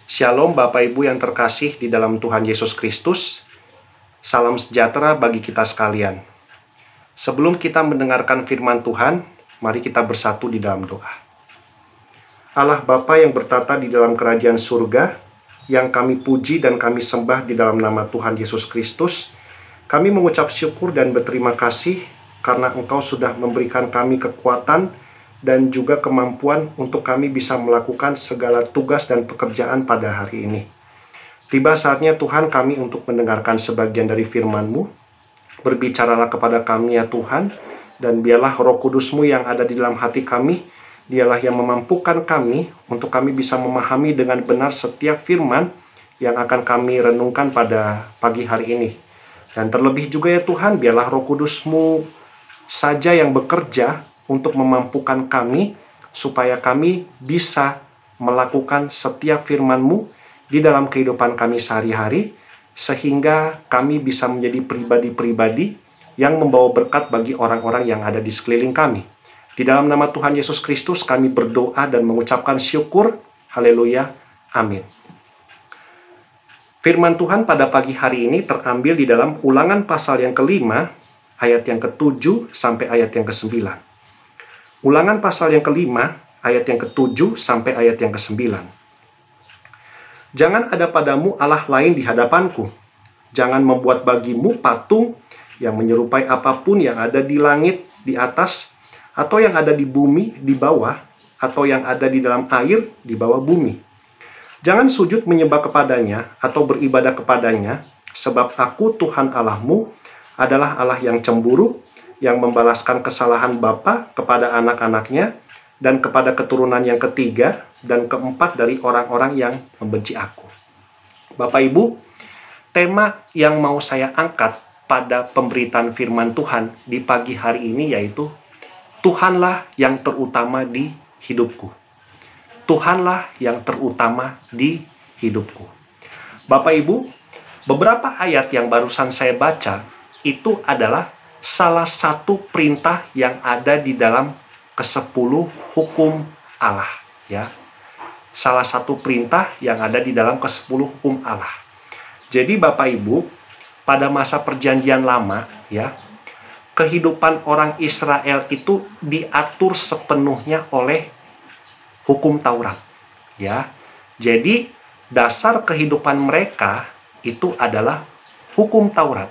Shalom Bapak Ibu yang terkasih di dalam Tuhan Yesus Kristus. Salam sejahtera bagi kita sekalian. Sebelum kita mendengarkan firman Tuhan, mari kita bersatu di dalam doa. Allah Bapa yang bertata di dalam kerajaan surga, yang kami puji dan kami sembah di dalam nama Tuhan Yesus Kristus, kami mengucap syukur dan berterima kasih karena Engkau sudah memberikan kami kekuatan dan juga kemampuan untuk kami bisa melakukan segala tugas dan pekerjaan pada hari ini. Tiba saatnya Tuhan kami untuk mendengarkan sebagian dari firman-Mu. Berbicaralah kepada kami ya Tuhan, dan biarlah Roh Kudus-Mu yang ada di dalam hati kami, dialah yang memampukan kami untuk kami bisa memahami dengan benar setiap firman yang akan kami renungkan pada pagi hari ini. Dan terlebih juga ya Tuhan, biarlah Roh Kudus-Mu saja yang bekerja untuk memampukan kami, supaya kami bisa melakukan setiap firman-Mu di dalam kehidupan kami sehari-hari, sehingga kami bisa menjadi pribadi-pribadi yang membawa berkat bagi orang-orang yang ada di sekeliling kami. Di dalam nama Tuhan Yesus Kristus kami berdoa dan mengucapkan syukur. Haleluya. Amin. Firman Tuhan pada pagi hari ini terambil di dalam Ulangan pasal yang ke-5, ayat yang ke-7 sampai ayat yang ke-9. Ulangan pasal yang ke-5, ayat yang ke-7 sampai ayat yang ke-9. Jangan ada padamu Allah lain di hadapanku. Jangan membuat bagimu patung yang menyerupai apapun yang ada di langit di atas, atau yang ada di bumi di bawah, atau yang ada di dalam air di bawah bumi. Jangan sujud menyembah kepadanya atau beribadah kepadanya, sebab aku Tuhan Allahmu adalah Allah yang cemburu, yang membalaskan kesalahan bapa kepada anak-anaknya, dan kepada keturunan yang ketiga dan keempat dari orang-orang yang membenci aku. Bapak Ibu, tema yang mau saya angkat pada pemberitaan firman Tuhan di pagi hari ini yaitu Tuhanlah yang terutama di hidupku. Tuhanlah yang terutama di hidupku. Bapak Ibu, beberapa ayat yang barusan saya baca itu adalah salah satu perintah yang ada di dalam ke-10 hukum Allah, ya. Salah satu perintah yang ada di dalam ke-10 hukum Allah. Jadi Bapak Ibu, pada masa perjanjian lama, ya, kehidupan orang Israel itu diatur sepenuhnya oleh hukum Taurat, ya. Jadi dasar kehidupan mereka itu adalah hukum Taurat.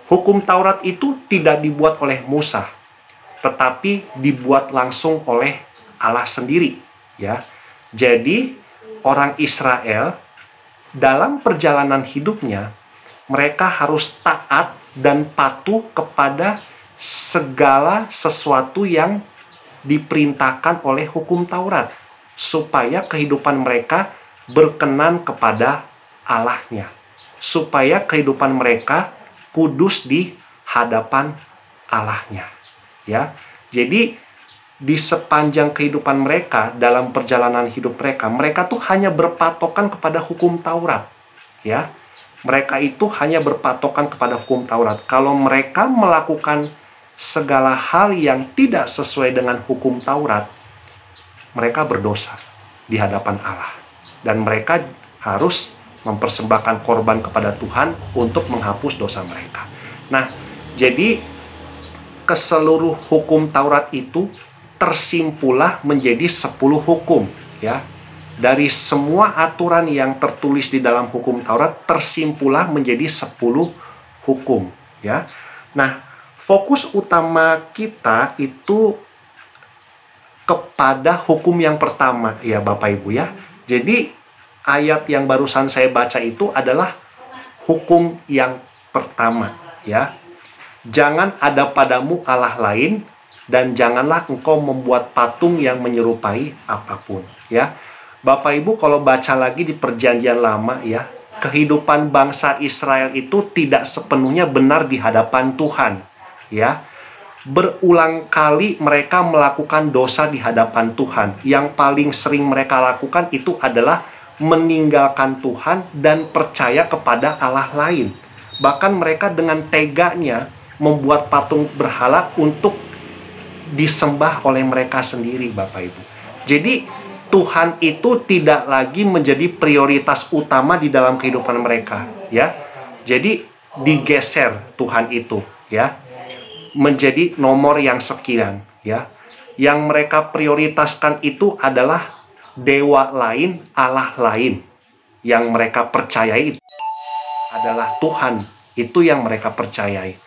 Hukum Taurat itu tidak dibuat oleh Musa, tetapi dibuat langsung oleh Allah sendiri, ya. Jadi orang Israel dalam perjalanan hidupnya mereka harus taat dan patuh kepada segala sesuatu yang diperintahkan oleh hukum Taurat, supaya kehidupan mereka berkenan kepada Allahnya, supaya kehidupan mereka kudus di hadapan Allahnya, ya. Jadi di sepanjang kehidupan mereka, dalam perjalanan hidup mereka, mereka tuh hanya berpatokan kepada hukum Taurat, ya. Mereka itu hanya berpatokan kepada hukum Taurat. Kalau mereka melakukan segala hal yang tidak sesuai dengan hukum Taurat, mereka berdosa di hadapan Allah, dan mereka harus mempersembahkan korban kepada Tuhan untuk menghapus dosa mereka. Nah, jadi keseluruh hukum Taurat itu tersimpulah menjadi 10 hukum, ya. Dari semua aturan yang tertulis di dalam hukum Taurat tersimpulah menjadi 10 hukum, ya. Nah, fokus utama kita itu kepada hukum yang pertama, ya Bapak Ibu, ya. Jadi ayat yang barusan saya baca itu adalah hukum yang pertama, ya. Jangan ada padamu Allah lain, dan janganlah engkau membuat patung yang menyerupai apapun, ya. Bapak Ibu kalau baca lagi di perjanjian lama, ya, kehidupan bangsa Israel itu tidak sepenuhnya benar di hadapan Tuhan, ya. Berulang kali mereka melakukan dosa di hadapan Tuhan. Yang paling sering mereka lakukan itu adalah meninggalkan Tuhan dan percaya kepada Allah lain. Bahkan mereka dengan teganya membuat patung berhala untuk disembah oleh mereka sendiri, Bapak Ibu. Jadi Tuhan itu tidak lagi menjadi prioritas utama di dalam kehidupan mereka, ya. Jadi digeser Tuhan itu, ya, menjadi nomor yang sekian, ya. Yang mereka prioritaskan itu adalah dewa lain, Allah lain. Yang mereka percayai adalah Tuhan, itu yang mereka percayai.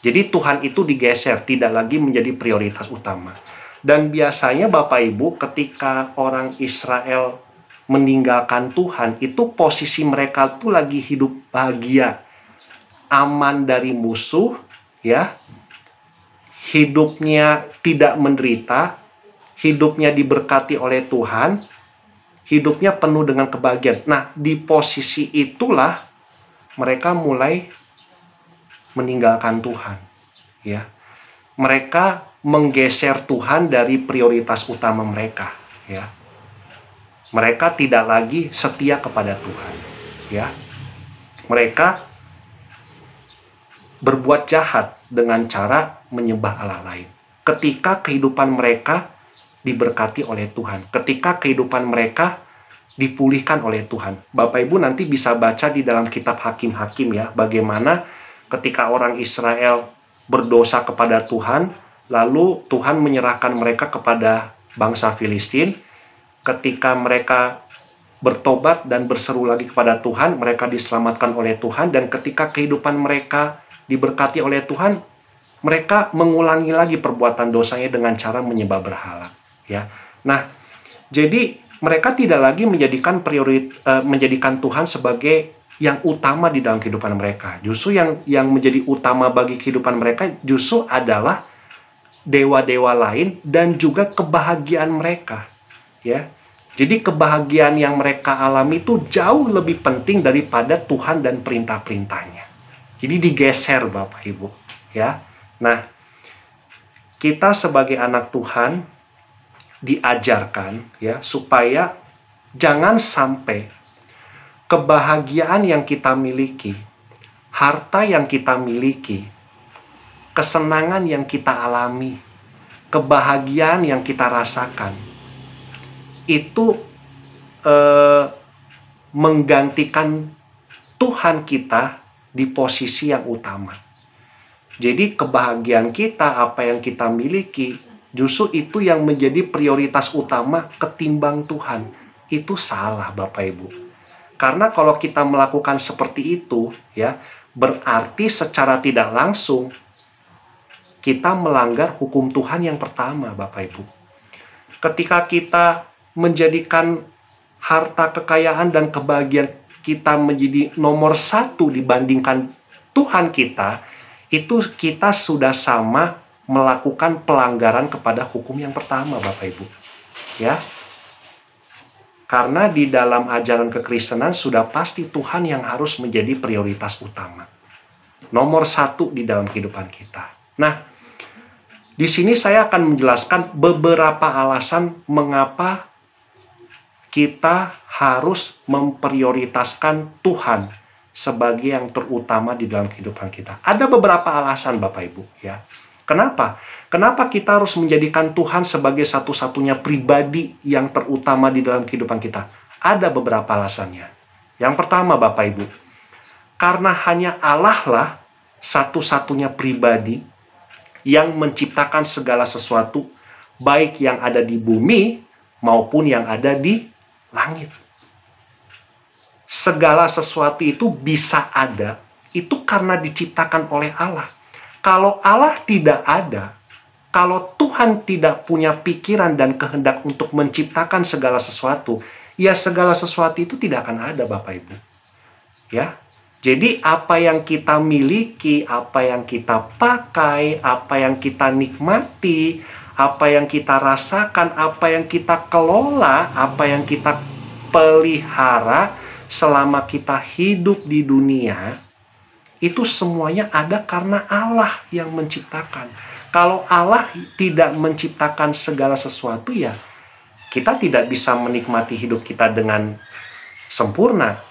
Jadi Tuhan itu digeser, tidak lagi menjadi prioritas utama. Dan biasanya Bapak Ibu, ketika orang Israel meninggalkan Tuhan, itu posisi mereka tuh lagi hidup bahagia, aman dari musuh, ya, hidupnya tidak menderita, hidupnya diberkati oleh Tuhan, hidupnya penuh dengan kebahagiaan. Nah, di posisi itulah mereka mulai meninggalkan Tuhan, ya. Mereka menggeser Tuhan dari prioritas utama mereka, ya. Mereka tidak lagi setia kepada Tuhan, ya. Mereka berbuat jahat dengan cara menyembah Allah lain. Ketika kehidupan mereka diberkati oleh Tuhan, ketika kehidupan mereka dipulihkan oleh Tuhan. Bapak Ibu nanti bisa baca di dalam kitab Hakim-Hakim, ya, bagaimana ketika orang Israel berdosa kepada Tuhan, lalu Tuhan menyerahkan mereka kepada bangsa Filistin. Ketika mereka bertobat dan berseru lagi kepada Tuhan, mereka diselamatkan oleh Tuhan. Dan ketika kehidupan mereka diberkati oleh Tuhan, mereka mengulangi lagi perbuatan dosanya dengan cara menyembah berhala, ya. Nah, jadi mereka tidak lagi menjadikan Tuhan sebagai yang utama di dalam kehidupan mereka. Justru yang menjadi utama bagi kehidupan mereka justru adalah dewa-dewa lain dan juga kebahagiaan mereka, ya. Jadi kebahagiaan yang mereka alami itu jauh lebih penting daripada Tuhan dan perintah-perintahnya. Jadi digeser Bapak Ibu, ya. Nah, kita sebagai anak Tuhan diajarkan, ya, supaya jangan sampai kebahagiaan yang kita miliki, harta yang kita miliki, kesenangan yang kita alami, kebahagiaan yang kita rasakan, itu menggantikan Tuhan kita di posisi yang utama. Jadi kebahagiaan kita, apa yang kita miliki, justru itu yang menjadi prioritas utama ketimbang Tuhan. Itu salah Bapak Ibu. Karena kalau kita melakukan seperti itu, ya, berarti secara tidak langsung kita melanggar hukum Tuhan yang pertama, Bapak Ibu. Ketika kita menjadikan harta, kekayaan, dan kebahagiaan kita menjadi nomor satu dibandingkan Tuhan kita, itu kita sudah sama melakukan pelanggaran kepada hukum yang pertama, Bapak Ibu. Ya. Karena di dalam ajaran kekristenan sudah pasti Tuhan yang harus menjadi prioritas utama. Nomor satu di dalam kehidupan kita. Nah, di sini saya akan menjelaskan beberapa alasan mengapa kita harus memprioritaskan Tuhan sebagai yang terutama di dalam kehidupan kita. Ada beberapa alasan Bapak Ibu, ya. Kenapa? Kenapa kita harus menjadikan Tuhan sebagai satu-satunya pribadi yang terutama di dalam kehidupan kita? Ada beberapa alasannya. Yang pertama Bapak Ibu, karena hanya Allah lah satu-satunya pribadi yang menciptakan segala sesuatu, baik yang ada di bumi maupun yang ada di langit. Segala sesuatu itu bisa ada, itu karena diciptakan oleh Allah. Kalau Allah tidak ada, kalau Tuhan tidak punya pikiran dan kehendak untuk menciptakan segala sesuatu, ya segala sesuatu itu tidak akan ada Bapak Ibu. Ya. Jadi apa yang kita miliki, apa yang kita pakai, apa yang kita nikmati, apa yang kita rasakan, apa yang kita kelola, apa yang kita pelihara selama kita hidup di dunia, itu semuanya ada karena Allah yang menciptakan. Kalau Allah tidak menciptakan segala sesuatu, ya kita tidak bisa menikmati hidup kita dengan sempurna.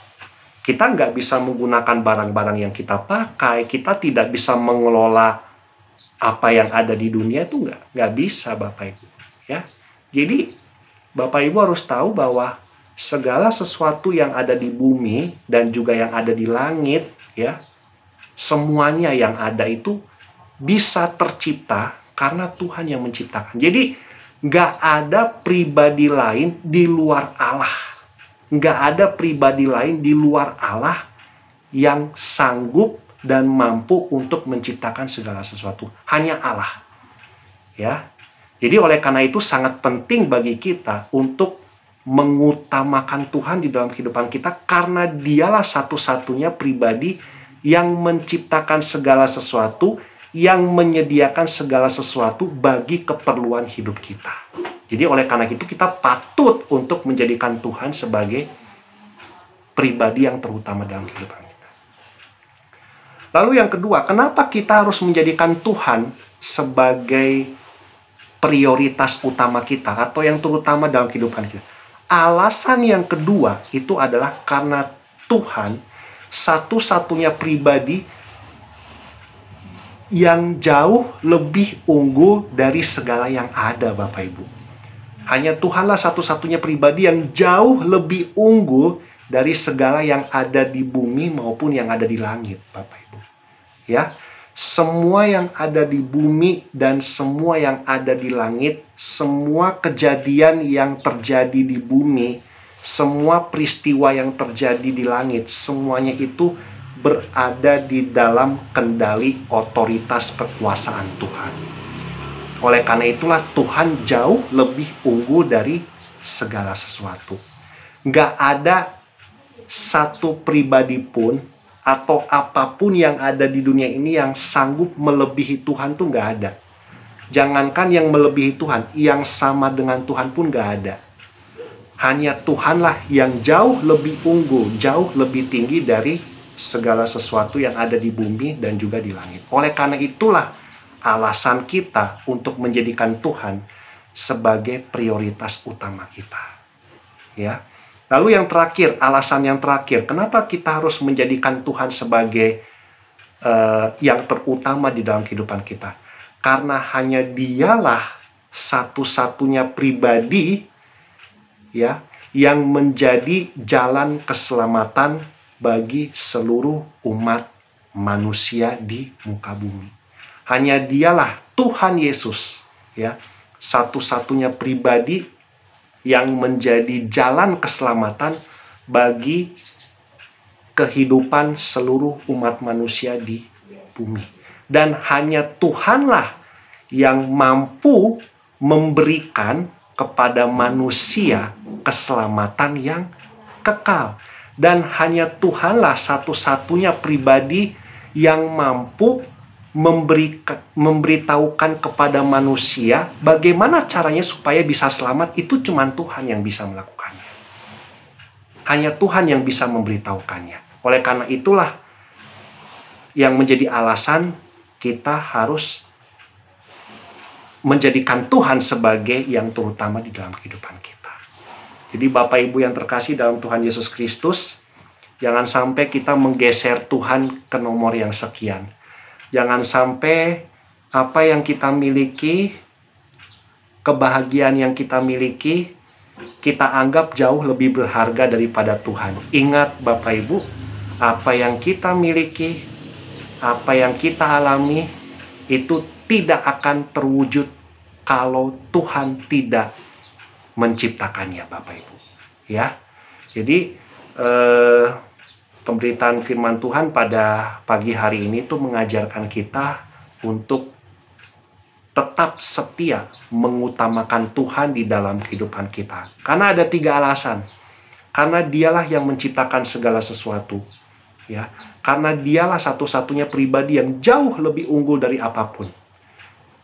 Kita nggak bisa menggunakan barang-barang yang kita pakai. Kita tidak bisa mengelola apa yang ada di dunia, itu nggak bisa Bapak Ibu. Ya. Jadi Bapak Ibu harus tahu bahwa segala sesuatu yang ada di bumi dan juga yang ada di langit, ya, semuanya yang ada itu bisa tercipta karena Tuhan yang menciptakan. Jadi nggak ada pribadi lain di luar Allah. Nggak ada pribadi lain di luar Allah yang sanggup dan mampu untuk menciptakan segala sesuatu. Hanya Allah. Ya. Jadi oleh karena itu sangat penting bagi kita untuk mengutamakan Tuhan di dalam kehidupan kita, karena dialah satu-satunya pribadi yang menciptakan segala sesuatu, yang menyediakan segala sesuatu bagi keperluan hidup kita. Jadi oleh karena itu kita patut untuk menjadikan Tuhan sebagai pribadi yang terutama dalam kehidupan kita. Lalu yang kedua, kenapa kita harus menjadikan Tuhan sebagai prioritas utama kita atau yang terutama dalam kehidupan kita? Alasan yang kedua itu adalah karena Tuhan satu-satunya pribadi yang jauh lebih unggul dari segala yang ada, Bapak Ibu. Hanya Tuhanlah satu-satunya pribadi yang jauh lebih unggul dari segala yang ada di bumi maupun yang ada di langit, Bapak Ibu. Ya, semua yang ada di bumi dan semua yang ada di langit, semua kejadian yang terjadi di bumi, semua peristiwa yang terjadi di langit, semuanya itu berada di dalam kendali otoritas kekuasaan Tuhan. Oleh karena itulah Tuhan jauh lebih unggul dari segala sesuatu. Nggak ada satu pribadi pun atau apapun yang ada di dunia ini yang sanggup melebihi Tuhan, tuh nggak ada. Jangankan yang melebihi Tuhan, yang sama dengan Tuhan pun nggak ada. Hanya Tuhanlah yang jauh lebih unggul, jauh lebih tinggi dari segala sesuatu yang ada di bumi dan juga di langit. Oleh karena itulah alasan kita untuk menjadikan Tuhan sebagai prioritas utama kita. Ya. Lalu yang terakhir, alasan yang terakhir, kenapa kita harus menjadikan Tuhan sebagai yang terutama di dalam kehidupan kita? Karena hanya Dialah satu-satunya pribadi, ya, yang menjadi jalan keselamatan bagi seluruh umat manusia di muka bumi. Hanya Dialah Tuhan Yesus, ya, satu-satunya pribadi yang menjadi jalan keselamatan bagi kehidupan seluruh umat manusia di bumi. Dan hanya Tuhanlah yang mampu memberikan kepada manusia keselamatan yang kekal. Dan hanya Tuhanlah satu-satunya pribadi yang mampu memberitahukan kepada manusia bagaimana caranya supaya bisa selamat. Itu cuma Tuhan yang bisa melakukannya. Hanya Tuhan yang bisa memberitahukannya. Oleh karena itulah yang menjadi alasan kita harus menjadikan Tuhan sebagai yang terutama di dalam kehidupan kita. Jadi Bapak Ibu yang terkasih dalam Tuhan Yesus Kristus, jangan sampai kita menggeser Tuhan ke nomor yang sekian. Jangan sampai apa yang kita miliki, kebahagiaan yang kita miliki, kita anggap jauh lebih berharga daripada Tuhan. Ingat Bapak Ibu, apa yang kita miliki, apa yang kita alami, itu tidak akan terwujud kalau Tuhan tidak menciptakannya, Bapak Ibu. Ya, jadi pemberitaan firman Tuhan pada pagi hari ini tuh mengajarkan kita untuk tetap setia mengutamakan Tuhan di dalam kehidupan kita. Karena ada 3 alasan. Karena Dialah yang menciptakan segala sesuatu. Ya, karena Dialah satu-satunya pribadi yang jauh lebih unggul dari apapun.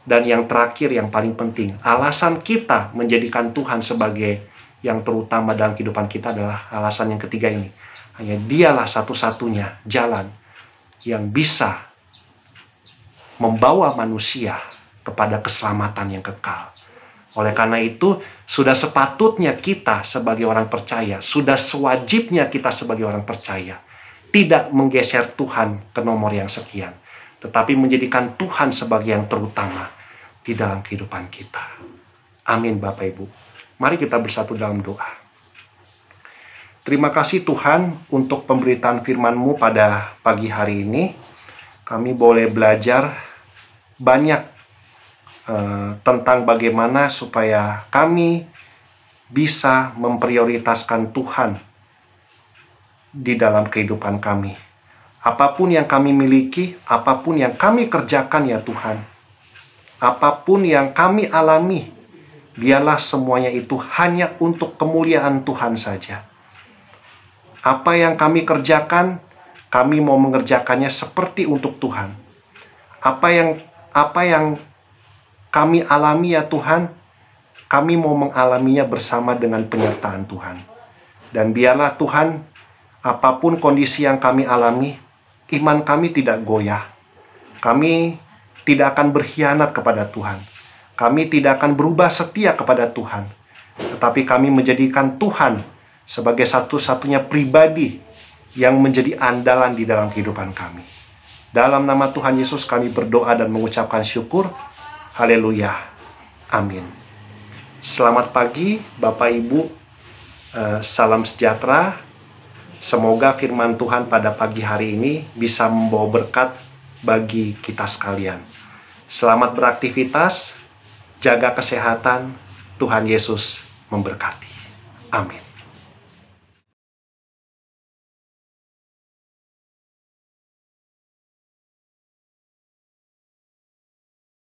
Dan yang terakhir, yang paling penting, alasan kita menjadikan Tuhan sebagai yang terutama dalam kehidupan kita adalah alasan yang ketiga ini. Hanya Dialah satu-satunya jalan yang bisa membawa manusia kepada keselamatan yang kekal. Oleh karena itu, sudah sepatutnya kita sebagai orang percaya, sudah sewajibnya kita sebagai orang percaya, tidak menggeser Tuhan ke nomor yang sekian, tetapi menjadikan Tuhan sebagai yang terutama di dalam kehidupan kita. Amin Bapak Ibu. Mari kita bersatu dalam doa. Terima kasih Tuhan untuk pemberitaan firman-Mu pada pagi hari ini. Kami boleh belajar banyak tentang bagaimana supaya kami bisa memprioritaskan Tuhan di dalam kehidupan kami. Apapun yang kami miliki, apapun yang kami kerjakan ya Tuhan, apapun yang kami alami, biarlah semuanya itu hanya untuk kemuliaan Tuhan saja. Apa yang kami kerjakan, kami mau mengerjakannya seperti untuk Tuhan. Apa yang kami alami ya Tuhan, kami mau mengalaminya bersama dengan penyertaan Tuhan. Dan biarlah Tuhan, apapun kondisi yang kami alami, iman kami tidak goyah. Kami tidak akan berkhianat kepada Tuhan. Kami tidak akan berubah setia kepada Tuhan. Tetapi kami menjadikan Tuhan sebagai satu-satunya pribadi yang menjadi andalan di dalam kehidupan kami. Dalam nama Tuhan Yesus kami berdoa dan mengucapkan syukur. Haleluya. Amin. Selamat pagi Bapak Ibu. Salam sejahtera. Semoga firman Tuhan pada pagi hari ini bisa membawa berkat bagi kita sekalian. Selamat beraktivitas. Jaga kesehatan. Tuhan Yesus memberkati. Amin.